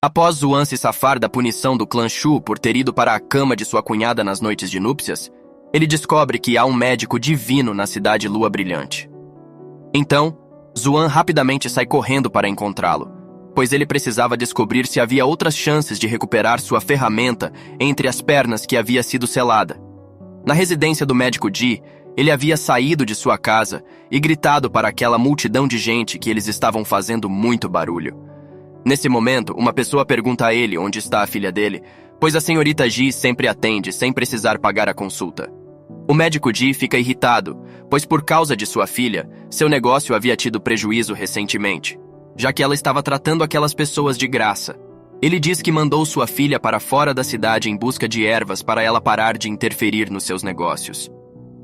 Após Zuan se safar da punição do clã Shu por ter ido para a cama de sua cunhada nas noites de núpcias, ele descobre que há um médico divino na cidade Lua Brilhante. Então, Zuan rapidamente sai correndo para encontrá-lo, pois ele precisava descobrir se havia outras chances de recuperar sua ferramenta entre as pernas que havia sido selada. Na residência do médico Ji, ele havia saído de sua casa e gritado para aquela multidão de gente que eles estavam fazendo muito barulho. Nesse momento, uma pessoa pergunta a ele onde está a filha dele, pois a senhorita Ji sempre atende sem precisar pagar a consulta. O médico Ji fica irritado, pois por causa de sua filha, seu negócio havia tido prejuízo recentemente, já que ela estava tratando aquelas pessoas de graça. Ele diz que mandou sua filha para fora da cidade em busca de ervas para ela parar de interferir nos seus negócios.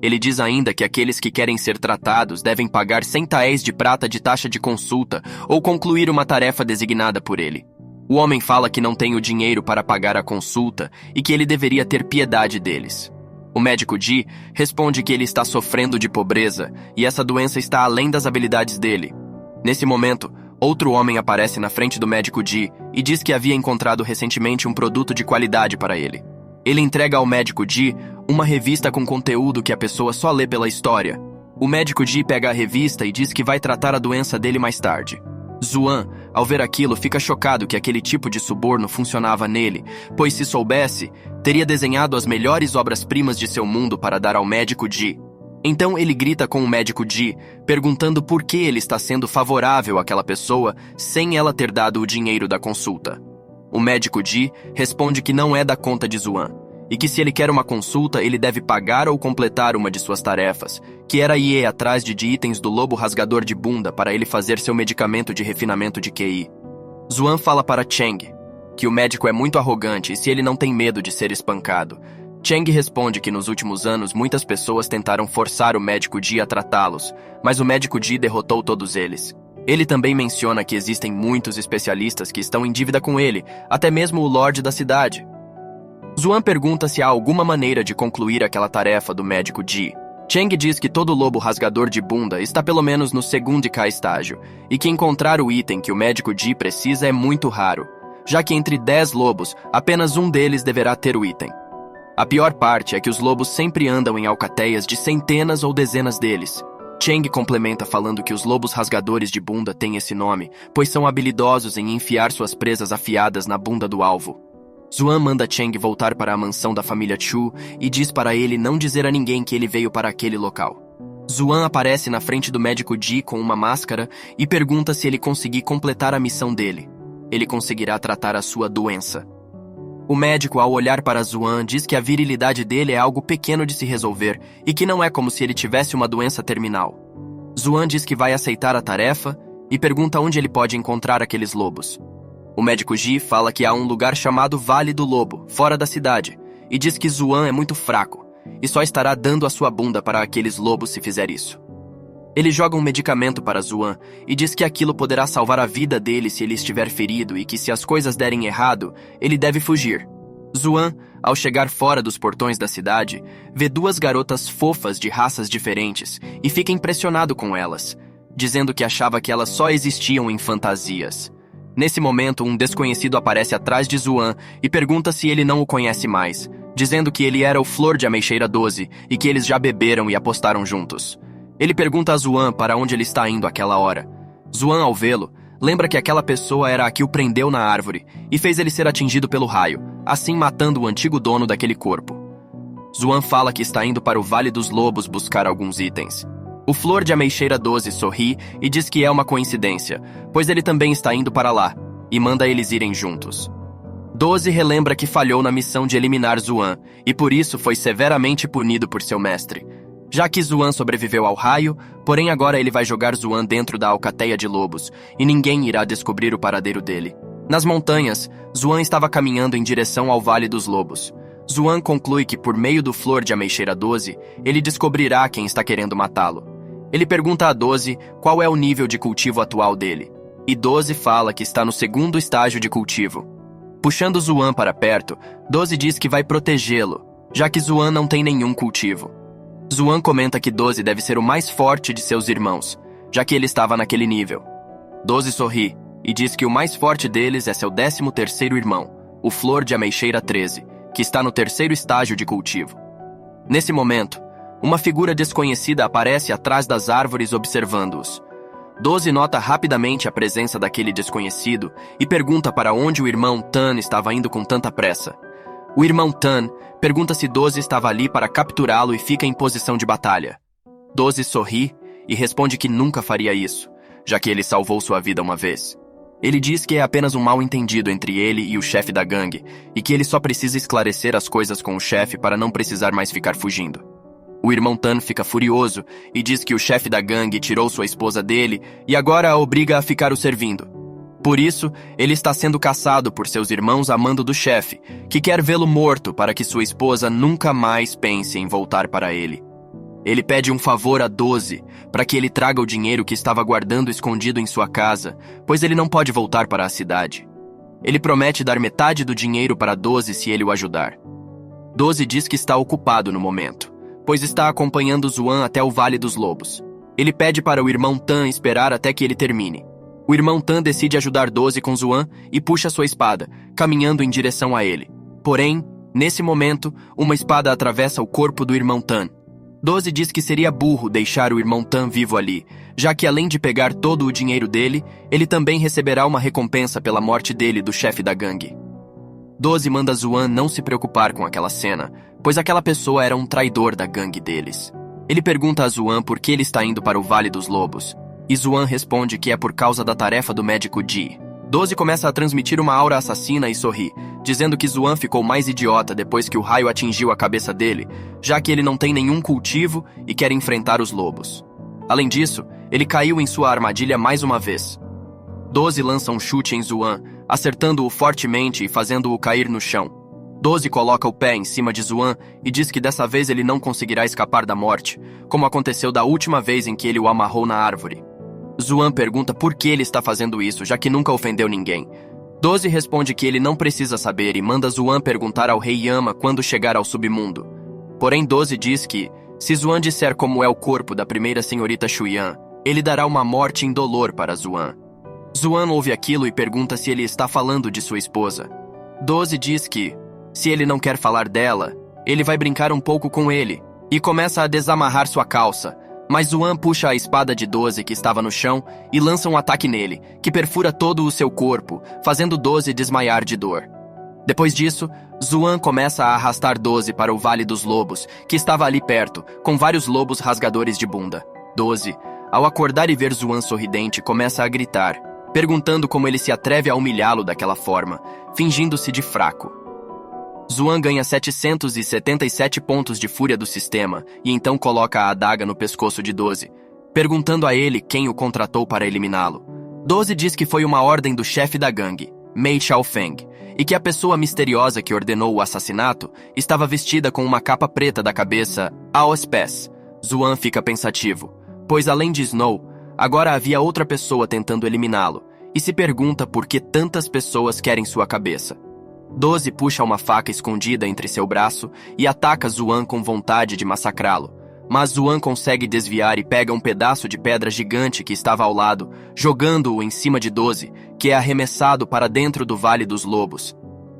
Ele diz ainda que aqueles que querem ser tratados devem pagar 100 taéis de prata de taxa de consulta ou concluir uma tarefa designada por ele. O homem fala que não tem o dinheiro para pagar a consulta e que ele deveria ter piedade deles. O médico Ji responde que ele está sofrendo de pobreza e essa doença está além das habilidades dele. Nesse momento, outro homem aparece na frente do médico Ji e diz que havia encontrado recentemente um produto de qualidade para ele. Ele entrega ao médico Ji uma revista com conteúdo que a pessoa só lê pela história. O médico Ji pega a revista e diz que vai tratar a doença dele mais tarde. Zuan, ao ver aquilo, fica chocado que aquele tipo de suborno funcionava nele, pois se soubesse, teria desenhado as melhores obras-primas de seu mundo para dar ao médico Ji. Então ele grita com o médico Ji, perguntando por que ele está sendo favorável àquela pessoa sem ela ter dado o dinheiro da consulta. O médico Ji responde que não é da conta de Zuan, e que se ele quer uma consulta, ele deve pagar ou completar uma de suas tarefas, que era ir atrás de itens do lobo rasgador de bunda para ele fazer seu medicamento de refinamento de QI. Zuan fala para Cheng que o médico é muito arrogante e se ele não tem medo de ser espancado. Cheng responde que nos últimos anos muitas pessoas tentaram forçar o médico Ji a tratá-los, mas o médico Ji derrotou todos eles. Ele também menciona que existem muitos especialistas que estão em dívida com ele, até mesmo o Lorde da cidade. Zuan pergunta se há alguma maneira de concluir aquela tarefa do médico Ji. Cheng diz que todo lobo rasgador de bunda está pelo menos no 2º estágio, e que encontrar o item que o médico Ji precisa é muito raro, já que entre 10 lobos, apenas um deles deverá ter o item. A pior parte é que os lobos sempre andam em alcateias de centenas ou dezenas deles. Cheng complementa falando que os lobos rasgadores de bunda têm esse nome, pois são habilidosos em enfiar suas presas afiadas na bunda do alvo. Zuan manda Cheng voltar para a mansão da família Chu e diz para ele não dizer a ninguém que ele veio para aquele local. Zuan aparece na frente do médico Ji com uma máscara e pergunta se ele conseguir completar a missão dele. Ele conseguirá tratar a sua doença. O médico, ao olhar para Zuan, diz que a virilidade dele é algo pequeno de se resolver e que não é como se ele tivesse uma doença terminal. Zuan diz que vai aceitar a tarefa e pergunta onde ele pode encontrar aqueles lobos. O médico Ji fala que há um lugar chamado Vale do Lobo, fora da cidade, e diz que Zuan é muito fraco e só estará dando a sua bunda para aqueles lobos se fizer isso. Ele joga um medicamento para Zuan e diz que aquilo poderá salvar a vida dele se ele estiver ferido e que se as coisas derem errado, ele deve fugir. Zuan, ao chegar fora dos portões da cidade, vê 2 garotas fofas de raças diferentes e fica impressionado com elas, dizendo que achava que elas só existiam em fantasias. Nesse momento, um desconhecido aparece atrás de Zuan e pergunta se ele não o conhece mais, dizendo que ele era o Flor de Ameixeira 12 e que eles já beberam e apostaram juntos. Ele pergunta a Zuan para onde ele está indo àquela hora. Zuan, ao vê-lo, lembra que aquela pessoa era a que o prendeu na árvore e fez ele ser atingido pelo raio, assim matando o antigo dono daquele corpo. Zuan fala que está indo para o Vale dos Lobos buscar alguns itens. O Flor de Ameixeira 12 sorri e diz que é uma coincidência, pois ele também está indo para lá, e manda eles irem juntos. 12 relembra que falhou na missão de eliminar Zuan, e por isso foi severamente punido por seu mestre. Já que Zuan sobreviveu ao raio, porém agora ele vai jogar Zuan dentro da alcateia de lobos, e ninguém irá descobrir o paradeiro dele. Nas montanhas, Zuan estava caminhando em direção ao Vale dos Lobos. Zuan conclui que por meio do Flor de Ameixeira 12, ele descobrirá quem está querendo matá-lo. Ele pergunta a 12 qual é o nível de cultivo atual dele, e 12 fala que está no 2º estágio de cultivo. Puxando Zuan para perto, 12 diz que vai protegê-lo, já que Zuan não tem nenhum cultivo. Zuan comenta que 12 deve ser o mais forte de seus irmãos, já que ele estava naquele nível. 12 sorri e diz que o mais forte deles é seu 13º irmão, o Flor de Ameixeira 13, que está no 3º estágio de cultivo. Nesse momento, uma figura desconhecida aparece atrás das árvores observando-os. 12 nota rapidamente a presença daquele desconhecido e pergunta para onde o irmão Tan estava indo com tanta pressa. O irmão Tan pergunta se 12 estava ali para capturá-lo e fica em posição de batalha. 12 sorri e responde que nunca faria isso, já que ele salvou sua vida uma vez. Ele diz que é apenas um mal-entendido entre ele e o chefe da gangue e que ele só precisa esclarecer as coisas com o chefe para não precisar mais ficar fugindo. O irmão Tan fica furioso e diz que o chefe da gangue tirou sua esposa dele e agora a obriga a ficar o servindo. Por isso, ele está sendo caçado por seus irmãos a mando do chefe, que quer vê-lo morto para que sua esposa nunca mais pense em voltar para ele. Ele pede um favor a 12 para que ele traga o dinheiro que estava guardando escondido em sua casa, pois ele não pode voltar para a cidade. Ele promete dar metade do dinheiro para 12 se ele o ajudar. 12 diz que está ocupado no momento, pois está acompanhando Zuan até o Vale dos Lobos. Ele pede para o irmão Tan esperar até que ele termine. O irmão Tan decide ajudar 12 com Zuan e puxa sua espada, caminhando em direção a ele. Porém, nesse momento, uma espada atravessa o corpo do irmão Tan. 12 diz que seria burro deixar o irmão Tan vivo ali, já que além de pegar todo o dinheiro dele, ele também receberá uma recompensa pela morte dele do chefe da gangue. 12 manda Zuan não se preocupar com aquela cena, pois aquela pessoa era um traidor da gangue deles. Ele pergunta a Zuan por que ele está indo para o Vale dos Lobos, e Zuan responde que é por causa da tarefa do médico Ji. 12 começa a transmitir uma aura assassina e sorri, dizendo que Zuan ficou mais idiota depois que o raio atingiu a cabeça dele, já que ele não tem nenhum cultivo e quer enfrentar os lobos. Além disso, ele caiu em sua armadilha mais uma vez. 12 lança um chute em Zuan, acertando-o fortemente e fazendo-o cair no chão. 12 coloca o pé em cima de Zuan e diz que dessa vez ele não conseguirá escapar da morte, como aconteceu da última vez em que ele o amarrou na árvore. Zuan pergunta por que ele está fazendo isso, já que nunca ofendeu ninguém. 12 responde que ele não precisa saber e manda Zuan perguntar ao rei Yama quando chegar ao submundo. Porém, 12 diz que, se Zuan disser como é o corpo da primeira senhorita Shuyan, ele dará uma morte indolor para Zuan. Zuan ouve aquilo e pergunta se ele está falando de sua esposa. 12 diz que, se ele não quer falar dela, ele vai brincar um pouco com ele, e começa a desamarrar sua calça. Mas Zuan puxa a espada de 12 que estava no chão e lança um ataque nele, que perfura todo o seu corpo, fazendo 12 desmaiar de dor. Depois disso, Zuan começa a arrastar 12 para o Vale dos Lobos, que estava ali perto, com vários lobos rasgadores de bunda. 12, ao acordar e ver Zuan sorridente, começa a gritar, perguntando como ele se atreve a humilhá-lo daquela forma, fingindo-se de fraco. Zuan ganha 777 pontos de fúria do sistema e então coloca a adaga no pescoço de 12, perguntando a ele quem o contratou para eliminá-lo. 12 diz que foi uma ordem do chefe da gangue, Mei Xiaofeng, e que a pessoa misteriosa que ordenou o assassinato estava vestida com uma capa preta da cabeça aos pés. Zuan fica pensativo, pois além de Snow, agora havia outra pessoa tentando eliminá-lo, e se pergunta por que tantas pessoas querem sua cabeça. 12 puxa uma faca escondida entre seu braço e ataca Zuan com vontade de massacrá-lo. Mas Zuan consegue desviar e pega um pedaço de pedra gigante que estava ao lado, jogando-o em cima de 12, que é arremessado para dentro do Vale dos Lobos.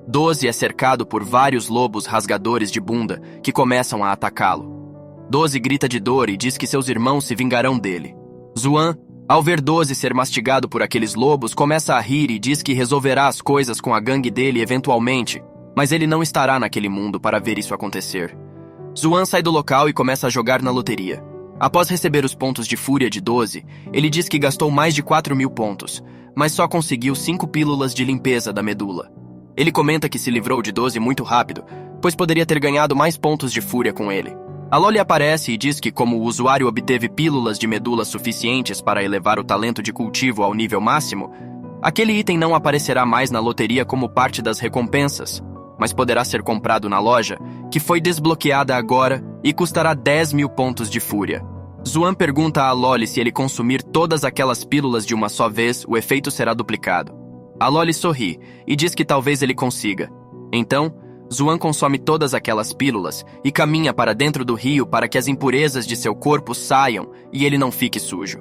12 é cercado por vários lobos rasgadores de bunda que começam a atacá-lo. 12 grita de dor e diz que seus irmãos se vingarão dele. Zuan, ao ver 12 ser mastigado por aqueles lobos, começa a rir e diz que resolverá as coisas com a gangue dele eventualmente, mas ele não estará naquele mundo para ver isso acontecer. Zuan sai do local e começa a jogar na loteria. Após receber os pontos de fúria de 12, ele diz que gastou mais de 4.000 pontos, mas só conseguiu 5 pílulas de limpeza da medula. Ele comenta que se livrou de 12 muito rápido, pois poderia ter ganhado mais pontos de fúria com ele. A Loli aparece e diz que como o usuário obteve pílulas de medula suficientes para elevar o talento de cultivo ao nível máximo, aquele item não aparecerá mais na loteria como parte das recompensas, mas poderá ser comprado na loja, que foi desbloqueada agora e custará 10.000 pontos de fúria. Zuan pergunta a Loli se ele consumir todas aquelas pílulas de uma só vez, o efeito será duplicado. A Loli sorri e diz que talvez ele consiga. Então, Zuan consome todas aquelas pílulas e caminha para dentro do rio para que as impurezas de seu corpo saiam e ele não fique sujo.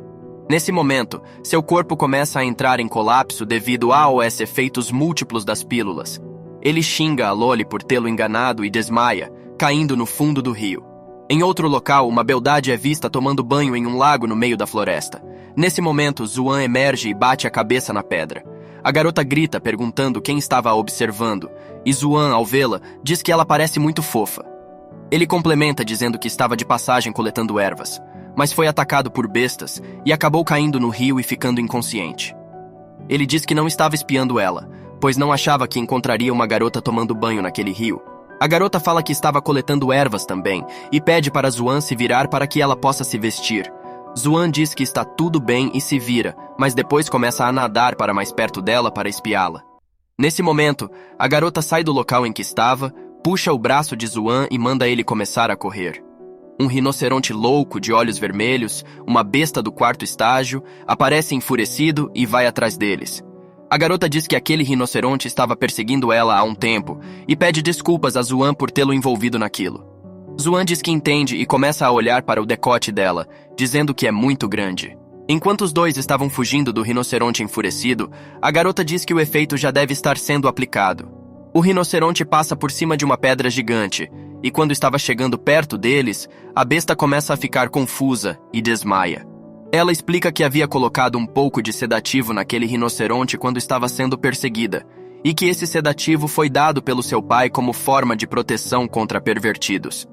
Nesse momento, seu corpo começa a entrar em colapso devido aos efeitos múltiplos das pílulas. Ele xinga a Loli por tê-lo enganado e desmaia, caindo no fundo do rio. Em outro local, uma beldade é vista tomando banho em um lago no meio da floresta. Nesse momento, Zuan emerge e bate a cabeça na pedra. A garota grita perguntando quem estava a observando, e Zuan, ao vê-la, diz que ela parece muito fofa. Ele complementa dizendo que estava de passagem coletando ervas, mas foi atacado por bestas e acabou caindo no rio e ficando inconsciente. Ele diz que não estava espiando ela, pois não achava que encontraria uma garota tomando banho naquele rio. A garota fala que estava coletando ervas também e pede para Zuan se virar para que ela possa se vestir. Zuan diz que está tudo bem e se vira, mas depois começa a nadar para mais perto dela para espiá-la. Nesse momento, a garota sai do local em que estava, puxa o braço de Zuan e manda ele começar a correr. Um rinoceronte louco de olhos vermelhos, uma besta do quarto estágio, aparece enfurecido e vai atrás deles. A garota diz que aquele rinoceronte estava perseguindo ela há um tempo e pede desculpas a Zuan por tê-lo envolvido naquilo. Zuan diz que entende e começa a olhar para o decote dela, dizendo que é muito grande. Enquanto os dois estavam fugindo do rinoceronte enfurecido, a garota diz que o efeito já deve estar sendo aplicado. O rinoceronte passa por cima de uma pedra gigante, e quando estava chegando perto deles, a besta começa a ficar confusa e desmaia. Ela explica que havia colocado um pouco de sedativo naquele rinoceronte quando estava sendo perseguida, e que esse sedativo foi dado pelo seu pai como forma de proteção contra pervertidos.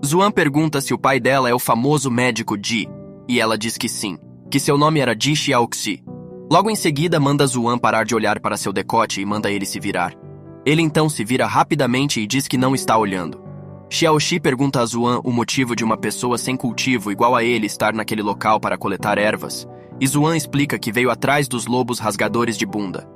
Zuan pergunta se o pai dela é o famoso médico Ji, e ela diz que sim, que seu nome era Ji Xiaoxi. Logo em seguida, manda Zuan parar de olhar para seu decote e manda ele se virar. Ele então se vira rapidamente e diz que não está olhando. Xiaoxi pergunta a Zuan o motivo de uma pessoa sem cultivo igual a ele estar naquele local para coletar ervas, e Zuan explica que veio atrás dos lobos rasgadores de bunda.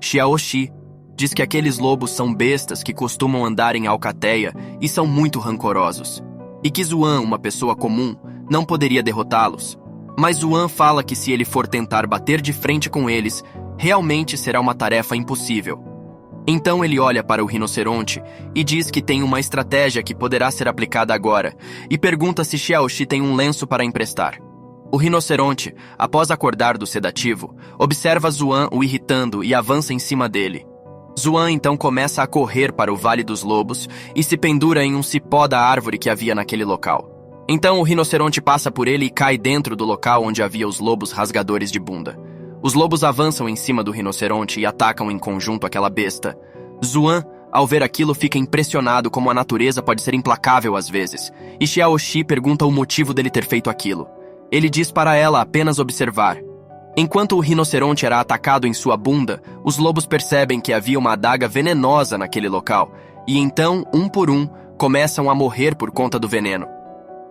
Xiaoxi diz que aqueles lobos são bestas que costumam andar em alcateia e são muito rancorosos, e que Zuan, uma pessoa comum, não poderia derrotá-los. Mas Zuan fala que se ele for tentar bater de frente com eles, realmente será uma tarefa impossível. Então ele olha para o rinoceronte e diz que tem uma estratégia que poderá ser aplicada agora, e pergunta se Xiaoxi tem um lenço para emprestar. O rinoceronte, após acordar do sedativo, observa Zuan o irritando e avança em cima dele. Zuan então começa a correr para o Vale dos Lobos e se pendura em um cipó da árvore que havia naquele local. Então o rinoceronte passa por ele e cai dentro do local onde havia os lobos rasgadores de bunda. Os lobos avançam em cima do rinoceronte e atacam em conjunto aquela besta. Zuan, ao ver aquilo, fica impressionado como a natureza pode ser implacável às vezes, e Xiaoxi pergunta o motivo dele ter feito aquilo. Ele diz para ela apenas observar. Enquanto o rinoceronte era atacado em sua bunda, os lobos percebem que havia uma adaga venenosa naquele local, e então, um por um, começam a morrer por conta do veneno.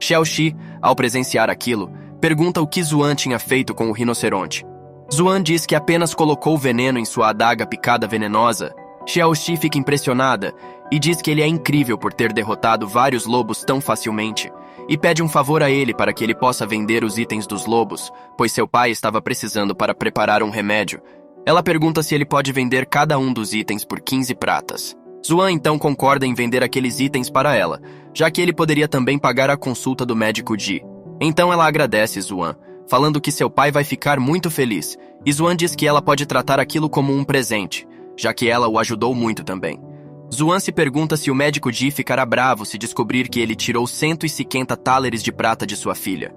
Xiaoxi, ao presenciar aquilo, pergunta o que Zuan tinha feito com o rinoceronte. Zuan diz que apenas colocou veneno em sua adaga picada venenosa. Xiaoxi fica impressionada e diz que ele é incrível por ter derrotado vários lobos tão facilmente, e pede um favor a ele para que ele possa vender os itens dos lobos, pois seu pai estava precisando para preparar um remédio. Ela pergunta se ele pode vender cada um dos itens por 15 pratas. Zuan então concorda em vender aqueles itens para ela, já que ele poderia também pagar a consulta do médico Ji. Então ela agradece Zuan, falando que seu pai vai ficar muito feliz, e Zuan diz que ela pode tratar aquilo como um presente, já que ela o ajudou muito também. Zuan se pergunta se o médico Ji ficará bravo se descobrir que ele tirou 150 thalers de prata de sua filha.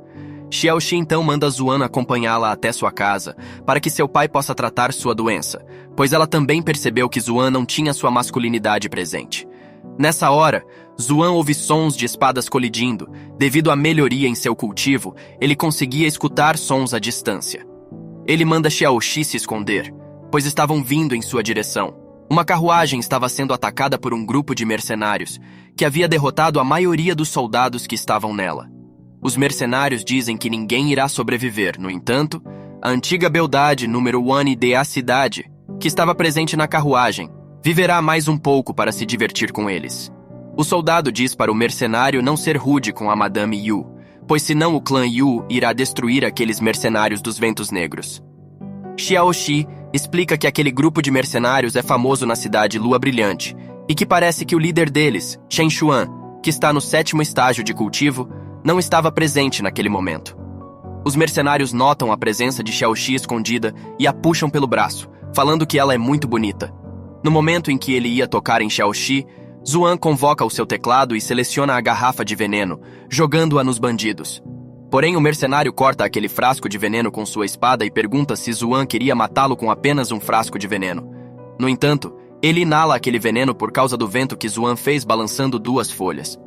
Xiaoxi então manda Zuan acompanhá-la até sua casa, para que seu pai possa tratar sua doença, pois ela também percebeu que Zuan não tinha sua masculinidade presente. Nessa hora, Zuan ouve sons de espadas colidindo. Devido à melhoria em seu cultivo, ele conseguia escutar sons à distância. Ele manda Xiaoxi se esconder, pois estavam vindo em sua direção. Uma carruagem estava sendo atacada por um grupo de mercenários, que havia derrotado a maioria dos soldados que estavam nela. Os mercenários dizem que ninguém irá sobreviver, no entanto, a antiga beldade número 1 da cidade, que estava presente na carruagem, viverá mais um pouco para se divertir com eles. O soldado diz para o mercenário não ser rude com a Madame Yu, pois senão o clã Yu irá destruir aqueles mercenários dos ventos negros. Xiaoxi explica que aquele grupo de mercenários é famoso na cidade Lua Brilhante e que parece que o líder deles, Shen Xuan, que está no 7º estágio de cultivo, não estava presente naquele momento. Os mercenários notam a presença de Xiaoxi escondida e a puxam pelo braço, falando que ela é muito bonita. No momento em que ele ia tocar em Xiaoxi, Zuan convoca o seu teclado e seleciona a garrafa de veneno, jogando-a nos bandidos. Porém, o mercenário corta aquele frasco de veneno com sua espada e pergunta se Zuan queria matá-lo com apenas um frasco de veneno. No entanto, ele inala aquele veneno por causa do vento que Zuan fez balançando 2 folhas.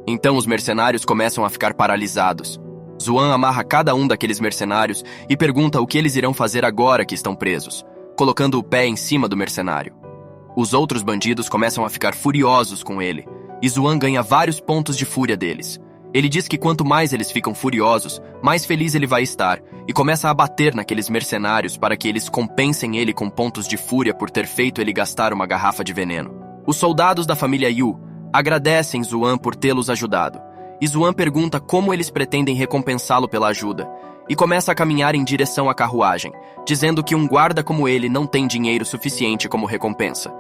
Então os mercenários começam a ficar paralisados. Zuan amarra cada um daqueles mercenários e pergunta o que eles irão fazer agora que estão presos, colocando o pé em cima do mercenário. Os outros bandidos começam a ficar furiosos com ele, e Zuan ganha vários pontos de fúria deles. Ele diz que quanto mais eles ficam furiosos, mais feliz ele vai estar, e começa a bater naqueles mercenários para que eles compensem ele com pontos de fúria por ter feito ele gastar uma garrafa de veneno. Os soldados da família Yu agradecem Zuan por tê-los ajudado, e Zuan pergunta como eles pretendem recompensá-lo pela ajuda, e começa a caminhar em direção à carruagem, dizendo que um guarda como ele não tem dinheiro suficiente como recompensa.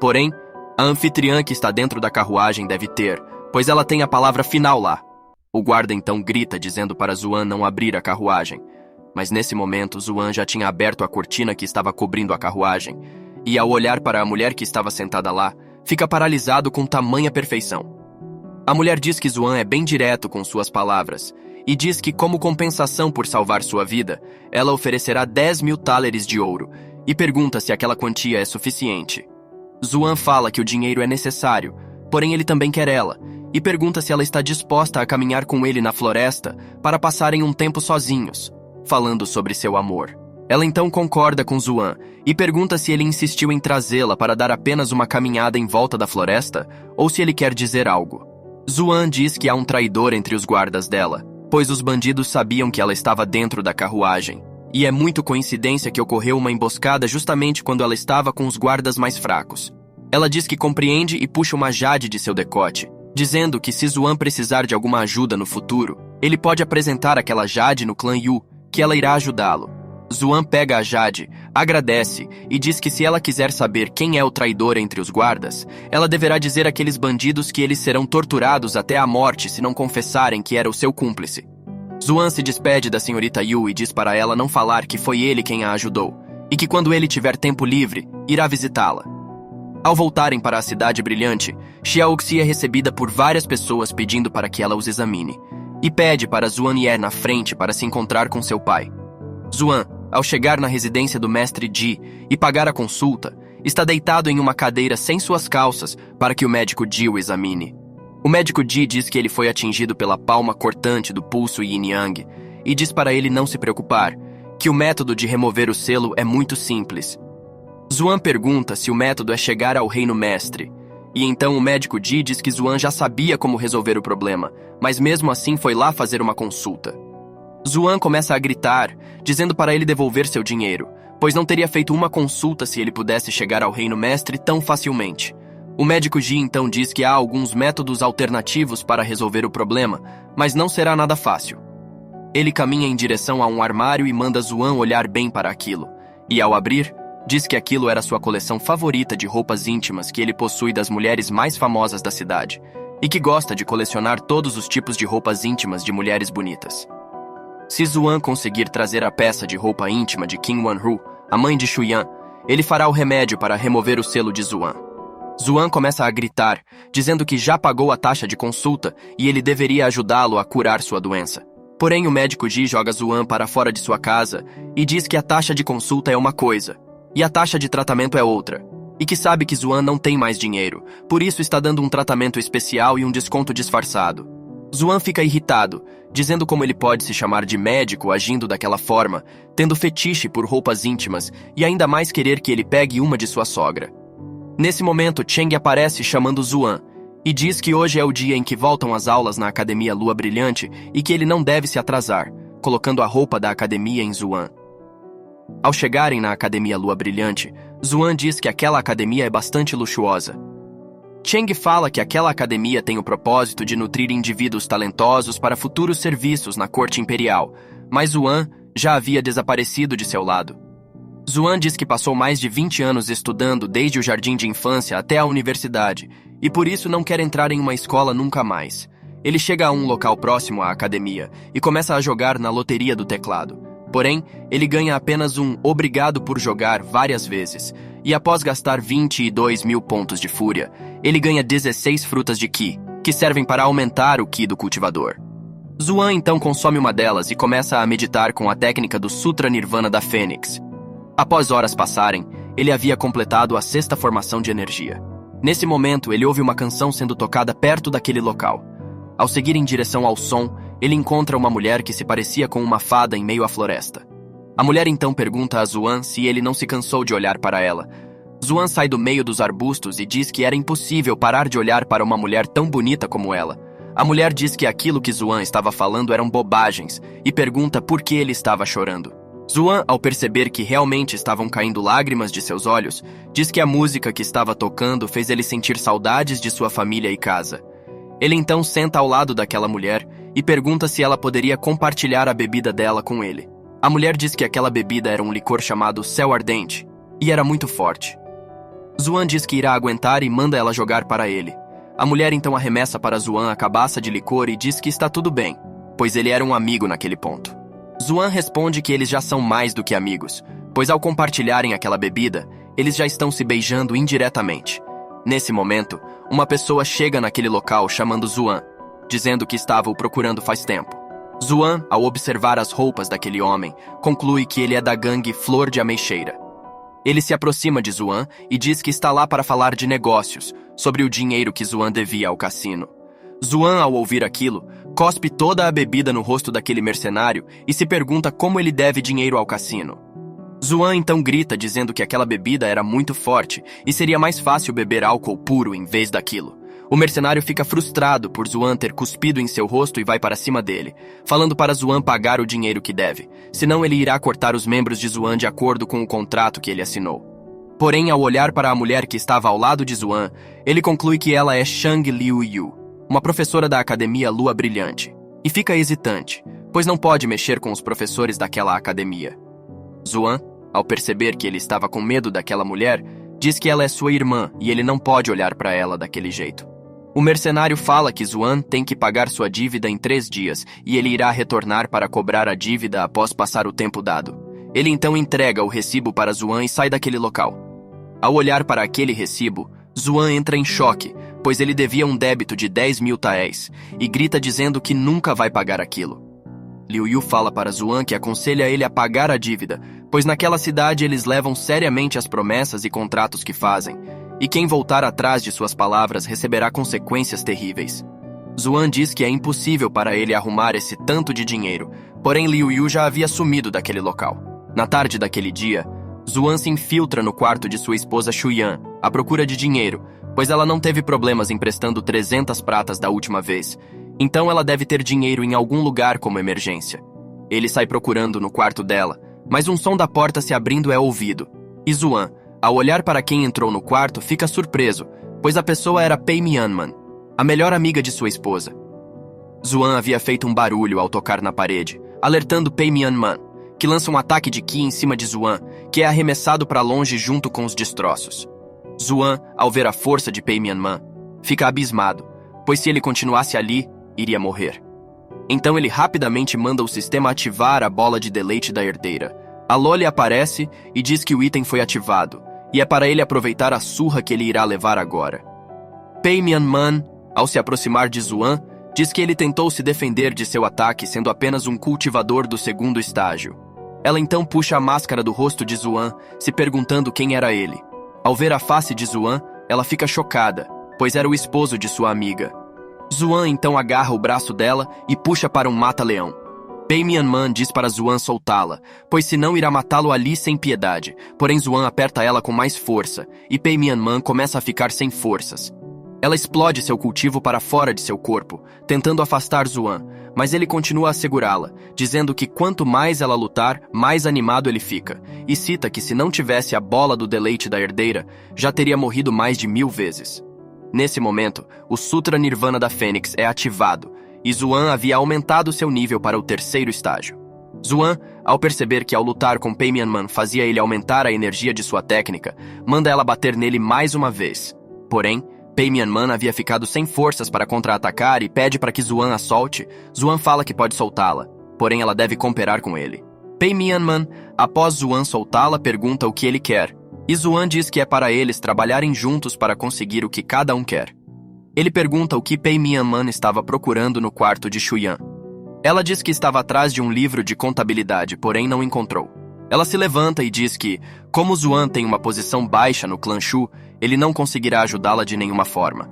Porém, a anfitriã que está dentro da carruagem deve ter, pois ela tem a palavra final lá. O guarda então grita dizendo para Zuan não abrir a carruagem. Mas nesse momento, Zuan já tinha aberto a cortina que estava cobrindo a carruagem, e ao olhar para a mulher que estava sentada lá, fica paralisado com tamanha perfeição. A mulher diz que Zuan é bem direto com suas palavras, e diz que como compensação por salvar sua vida, ela oferecerá 10.000 thalers de ouro, e pergunta se aquela quantia é suficiente. Zuan fala que o dinheiro é necessário, porém ele também quer ela, e pergunta se ela está disposta a caminhar com ele na floresta para passarem um tempo sozinhos, falando sobre seu amor. Ela então concorda com Zuan e pergunta se ele insistiu em trazê-la para dar apenas uma caminhada em volta da floresta ou se ele quer dizer algo. Zuan diz que há um traidor entre os guardas dela, pois os bandidos sabiam que ela estava dentro da carruagem, e é muito coincidência que ocorreu uma emboscada justamente quando ela estava com os guardas mais fracos. Ela diz que compreende e puxa uma jade de seu decote, dizendo que se Zuan precisar de alguma ajuda no futuro, ele pode apresentar aquela jade no clã Yu, que ela irá ajudá-lo. Zuan pega a jade, agradece e diz que se ela quiser saber quem é o traidor entre os guardas, ela deverá dizer àqueles bandidos que eles serão torturados até a morte se não confessarem que era o seu cúmplice. Zuan se despede da senhorita Yu e diz para ela não falar que foi ele quem a ajudou, e que quando ele tiver tempo livre, irá visitá-la. Ao voltarem para a cidade brilhante, Xiaoxi é recebida por várias pessoas pedindo para que ela os examine, e pede para Zuan ir na frente para se encontrar com seu pai. Zuan, ao chegar na residência do mestre Ji e pagar a consulta, está deitado em uma cadeira sem suas calças para que o médico Ji o examine. O médico Ji diz que ele foi atingido pela palma cortante do pulso yin-yang e diz para ele não se preocupar, que o método de remover o selo é muito simples. Zuan pergunta se o método é chegar ao reino mestre, e então o médico Ji diz que Zuan já sabia como resolver o problema, mas mesmo assim foi lá fazer uma consulta. Zuan começa a gritar, dizendo para ele devolver seu dinheiro, pois não teria feito uma consulta se ele pudesse chegar ao reino mestre tão facilmente. O médico Ji então diz que há alguns métodos alternativos para resolver o problema, mas não será nada fácil. Ele caminha em direção a um armário e manda Zuan olhar bem para aquilo, e ao abrir, diz que aquilo era sua coleção favorita de roupas íntimas que ele possui das mulheres mais famosas da cidade, e que gosta de colecionar todos os tipos de roupas íntimas de mulheres bonitas. Se Zuan conseguir trazer a peça de roupa íntima de Qin Wanhu, a mãe de Shuyan, ele fará o remédio para remover o selo de Zuan. Zuan começa a gritar, dizendo que já pagou a taxa de consulta e ele deveria ajudá-lo a curar sua doença. Porém, o médico Ji joga Zuan para fora de sua casa e diz que a taxa de consulta é uma coisa, e a taxa de tratamento é outra, e que sabe que Zuan não tem mais dinheiro, por isso está dando um tratamento especial e um desconto disfarçado. Zuan fica irritado, dizendo como ele pode se chamar de médico agindo daquela forma, tendo fetiche por roupas íntimas e ainda mais querer que ele pegue uma de sua sogra. Nesse momento, Cheng aparece chamando Zuan e diz que hoje é o dia em que voltam as aulas na Academia Lua Brilhante e que ele não deve se atrasar, colocando a roupa da academia em Zuan. Ao chegarem na Academia Lua Brilhante, Zuan diz que aquela academia é bastante luxuosa. Cheng fala que aquela academia tem o propósito de nutrir indivíduos talentosos para futuros serviços na corte imperial, mas Zuan já havia desaparecido de seu lado. Zuan diz que passou mais de 20 anos estudando desde o jardim de infância até a universidade, e por isso não quer entrar em uma escola nunca mais. Ele chega a um local próximo à academia e começa a jogar na loteria do teclado. Porém, ele ganha apenas um obrigado por jogar várias vezes, e após gastar 22 mil pontos de fúria, ele ganha 16 frutas de Ki, que servem para aumentar o Ki do cultivador. Zuan então consome uma delas e começa a meditar com a técnica do Sutra Nirvana da Fênix. Após horas passarem, ele havia completado a 6ª formação de energia. Nesse momento, ele ouve uma canção sendo tocada perto daquele local. Ao seguir em direção ao som, ele encontra uma mulher que se parecia com uma fada em meio à floresta. A mulher então pergunta a Zuan se ele não se cansou de olhar para ela. Zuan sai do meio dos arbustos e diz que era impossível parar de olhar para uma mulher tão bonita como ela. A mulher diz que aquilo que Zuan estava falando eram bobagens e pergunta por que ele estava chorando. Zuan, ao perceber que realmente estavam caindo lágrimas de seus olhos, diz que a música que estava tocando fez ele sentir saudades de sua família e casa. Ele então senta ao lado daquela mulher e pergunta se ela poderia compartilhar a bebida dela com ele. A mulher diz que aquela bebida era um licor chamado Céu Ardente e era muito forte. Zuan diz que irá aguentar e manda ela jogar para ele. A mulher então arremessa para Zuan a cabaça de licor e diz que está tudo bem, pois ele era um amigo naquele ponto. Zuan responde que eles já são mais do que amigos, pois ao compartilharem aquela bebida, eles já estão se beijando indiretamente. Nesse momento, uma pessoa chega naquele local chamando Zuan, dizendo que estava o procurando faz tempo. Zuan, ao observar as roupas daquele homem, conclui que ele é da gangue Flor de Ameixeira. Ele se aproxima de Zuan e diz que está lá para falar de negócios, sobre o dinheiro que Zuan devia ao cassino. Zuan, ao ouvir aquilo, cospe toda a bebida no rosto daquele mercenário e se pergunta como ele deve dinheiro ao cassino. Zuan então grita dizendo que aquela bebida era muito forte e seria mais fácil beber álcool puro em vez daquilo. O mercenário fica frustrado por Zuan ter cuspido em seu rosto e vai para cima dele, falando para Zuan pagar o dinheiro que deve, senão ele irá cortar os membros de Zuan de acordo com o contrato que ele assinou. Porém, ao olhar para a mulher que estava ao lado de Zuan, ele conclui que ela é Shang Liu Yu, uma professora da Academia Lua Brilhante, e fica hesitante, pois não pode mexer com os professores daquela academia. Zuan, ao perceber que ele estava com medo daquela mulher, diz que ela é sua irmã e ele não pode olhar para ela daquele jeito. O mercenário fala que Zuan tem que pagar sua dívida em 3 dias e ele irá retornar para cobrar a dívida após passar o tempo dado. Ele então entrega o recibo para Zuan e sai daquele local. Ao olhar para aquele recibo, Zuan entra em choque, pois ele devia um débito de 10 mil taéis e grita dizendo que nunca vai pagar aquilo. Liu Yu fala para Zuan que aconselha ele a pagar a dívida, pois naquela cidade eles levam seriamente as promessas e contratos que fazem, e quem voltar atrás de suas palavras receberá consequências terríveis. Zuan diz que é impossível para ele arrumar esse tanto de dinheiro, porém Liu Yu já havia sumido daquele local. Na tarde daquele dia, Zuan se infiltra no quarto de sua esposa Shuyan, à procura de dinheiro, pois ela não teve problemas emprestando 300 pratas da última vez, então ela deve ter dinheiro em algum lugar como emergência. Ele sai procurando no quarto dela, mas um som da porta se abrindo é ouvido, e Zuan, ao olhar para quem entrou no quarto, fica surpreso, pois a pessoa era Pei Mianman, a melhor amiga de sua esposa. Zuan havia feito um barulho ao tocar na parede, alertando Pei Mianman, que lança um ataque de Ki em cima de Zuan, que é arremessado para longe junto com os destroços. Zuan, ao ver a força de Pei Mianman, fica abismado, pois se ele continuasse ali, iria morrer. Então ele rapidamente manda o sistema ativar a bola de deleite da herdeira. A Loli aparece e diz que o item foi ativado, e é para ele aproveitar a surra que ele irá levar agora. Pei Mianman, ao se aproximar de Zuan, diz que ele tentou se defender de seu ataque sendo apenas um cultivador do 2º estágio. Ela então puxa a máscara do rosto de Zuan, se perguntando quem era ele. Ao ver a face de Zuan, ela fica chocada, pois era o esposo de sua amiga. Zuan então agarra o braço dela e puxa para um mata-leão. Pei Mianman diz para Zuan soltá-la, pois senão irá matá-lo ali sem piedade, porém Zuan aperta ela com mais força, e Pei Mianman começa a ficar sem forças. Ela explode seu cultivo para fora de seu corpo, tentando afastar Zuan, mas ele continua a segurá-la, dizendo que quanto mais ela lutar, mais animado ele fica, e cita que se não tivesse a bola do deleite da herdeira, já teria morrido mais de 1000 vezes. Nesse momento, o Sutra Nirvana da Fênix é ativado, e Zuan havia aumentado seu nível para o 3º estágio. Zuan, ao perceber que ao lutar com Pei Mianman fazia ele aumentar a energia de sua técnica, manda ela bater nele mais uma vez. Porém, Pei Mianman havia ficado sem forças para contra-atacar e pede para que Zuan a solte. Zuan fala que pode soltá-la, porém ela deve cooperar com ele. Pei Mianman, após Zuan soltá-la, pergunta o que ele quer, e Zuan diz que é para eles trabalharem juntos para conseguir o que cada um quer. Ele pergunta o que Pei Mianman estava procurando no quarto de Shuyan. Ela diz que estava atrás de um livro de contabilidade, porém não encontrou. Ela se levanta e diz que, como Zuan tem uma posição baixa no clã Shu, ele não conseguirá ajudá-la de nenhuma forma.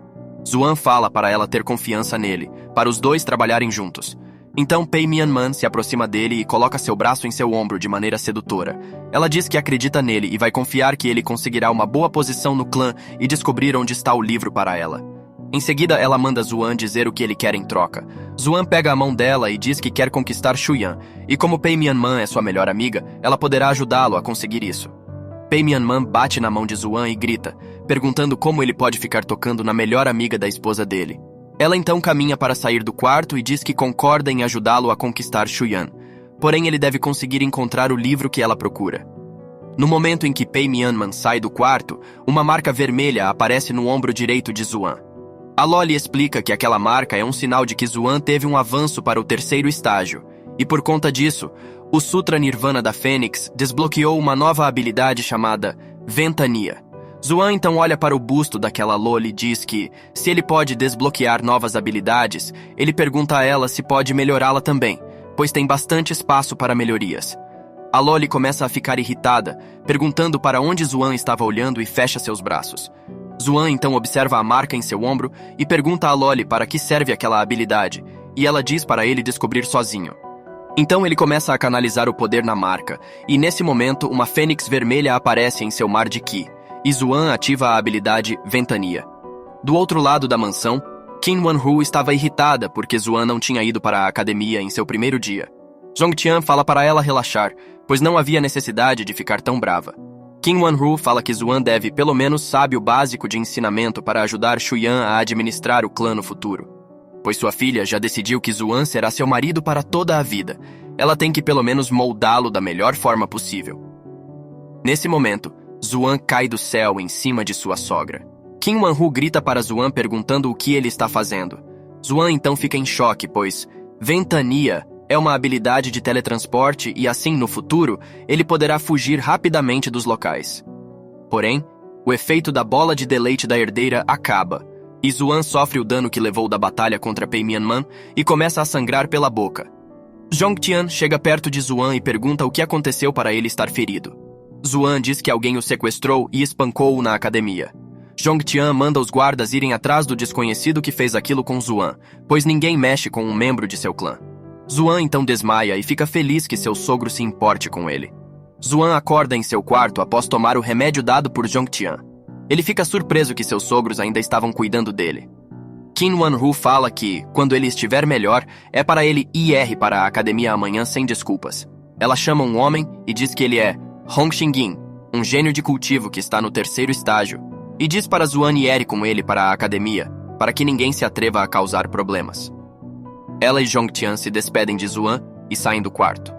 Zuan fala para ela ter confiança nele, para os dois trabalharem juntos. Então Pei Mianman se aproxima dele e coloca seu braço em seu ombro de maneira sedutora. Ela diz que acredita nele e vai confiar que ele conseguirá uma boa posição no clã e descobrir onde está o livro para ela. Em seguida, ela manda Zuan dizer o que ele quer em troca. Zuan pega a mão dela e diz que quer conquistar Shuyan, e como Pei Mianman é sua melhor amiga, ela poderá ajudá-lo a conseguir isso. Pei Mianman bate na mão de Zuan e grita, perguntando como ele pode ficar tocando na melhor amiga da esposa dele. Ela então caminha para sair do quarto e diz que concorda em ajudá-lo a conquistar Shuyan, porém ele deve conseguir encontrar o livro que ela procura. No momento em que Pei Mianman sai do quarto, uma marca vermelha aparece no ombro direito de Zuan. Aloy explica que aquela marca é um sinal de que Zuan teve um avanço para o terceiro estágio, e por conta disso, o Sutra Nirvana da Fênix desbloqueou uma nova habilidade chamada Ventania. Zuan então olha para o busto daquela Aloy e diz que, se ele pode desbloquear novas habilidades, ele pergunta a ela se pode melhorá-la também, pois tem bastante espaço para melhorias. Aloy começa a ficar irritada, perguntando para onde Zuan estava olhando e fecha seus braços. Zuan então observa a marca em seu ombro e pergunta a Aloy para que serve aquela habilidade, e ela diz para ele descobrir sozinho. Então ele começa a canalizar o poder na marca, e nesse momento uma fênix vermelha aparece em seu mar de Ki, e Zuan ativa a habilidade Ventania. Do outro lado da mansão, Qin Wanhu estava irritada porque Zuan não tinha ido para a academia em seu primeiro dia. Zhongtian fala para ela relaxar, pois não havia necessidade de ficar tão brava. Qin Wanhu fala que Zuan deve pelo menos saber o básico de ensinamento para ajudar Shuyan a administrar o clã no futuro. Pois sua filha já decidiu que Zuan será seu marido para toda a vida. Ela tem que pelo menos moldá-lo da melhor forma possível. Nesse momento, Zuan cai do céu em cima de sua sogra. Qin Wanhu grita para Zuan perguntando o que ele está fazendo. Zuan então fica em choque, pois Ventania é uma habilidade de teletransporte e assim, no futuro, ele poderá fugir rapidamente dos locais. Porém, o efeito da bola de deleite da herdeira acaba, e Zuan sofre o dano que levou da batalha contra Pei Mianman e começa a sangrar pela boca. Zhongtian chega perto de Zuan e pergunta o que aconteceu para ele estar ferido. Zuan diz que alguém o sequestrou e espancou-o na academia. Zhongtian manda os guardas irem atrás do desconhecido que fez aquilo com Zuan, pois ninguém mexe com um membro de seu clã. Zuan então desmaia e fica feliz que seu sogro se importe com ele. Zuan acorda em seu quarto após tomar o remédio dado por Zhongtian. Ele fica surpreso que seus sogros ainda estavam cuidando dele. Qin Wanhu fala que, quando ele estiver melhor, é para ele ir para a academia amanhã sem desculpas. Ela chama um homem e diz que ele é Hong Xingying, um gênio de cultivo que está no terceiro estágio, e diz para Zuan ir com ele para a academia, para que ninguém se atreva a causar problemas. Ela e Zhongtian se despedem de Zuan e saem do quarto.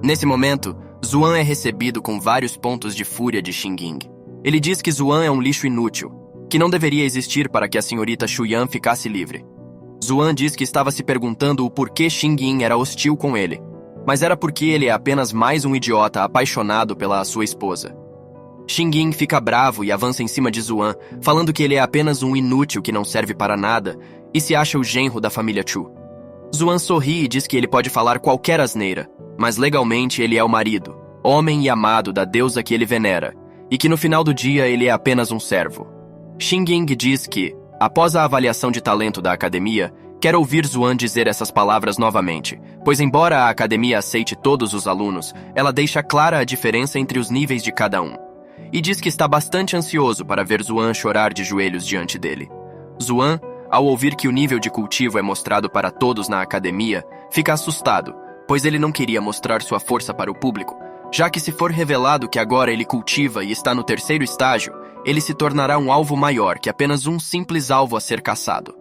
Nesse momento, Zuan é recebido com vários pontos de fúria de Xingying. Ele diz que Zuan é um lixo inútil, que não deveria existir para que a senhorita Shuyan ficasse livre. Zuan diz que estava se perguntando o porquê Xingying era hostil com ele, mas era porque ele é apenas mais um idiota apaixonado pela sua esposa. Xingying fica bravo e avança em cima de Zuan, falando que ele é apenas um inútil que não serve para nada e se acha o genro da família Chu. Zuan sorri e diz que ele pode falar qualquer asneira, mas legalmente ele é o marido, homem e amado da deusa que ele venera, e que no final do dia ele é apenas um servo. Xingying diz que, após a avaliação de talento da academia, quer ouvir Zuan dizer essas palavras novamente, pois embora a academia aceite todos os alunos, ela deixa clara a diferença entre os níveis de cada um. E diz que está bastante ansioso para ver Zuan chorar de joelhos diante dele. Zuan, ao ouvir que o nível de cultivo é mostrado para todos na academia, fica assustado, pois ele não queria mostrar sua força para o público, já que se for revelado que agora ele cultiva e está no terceiro estágio, ele se tornará um alvo maior que apenas um simples alvo a ser caçado.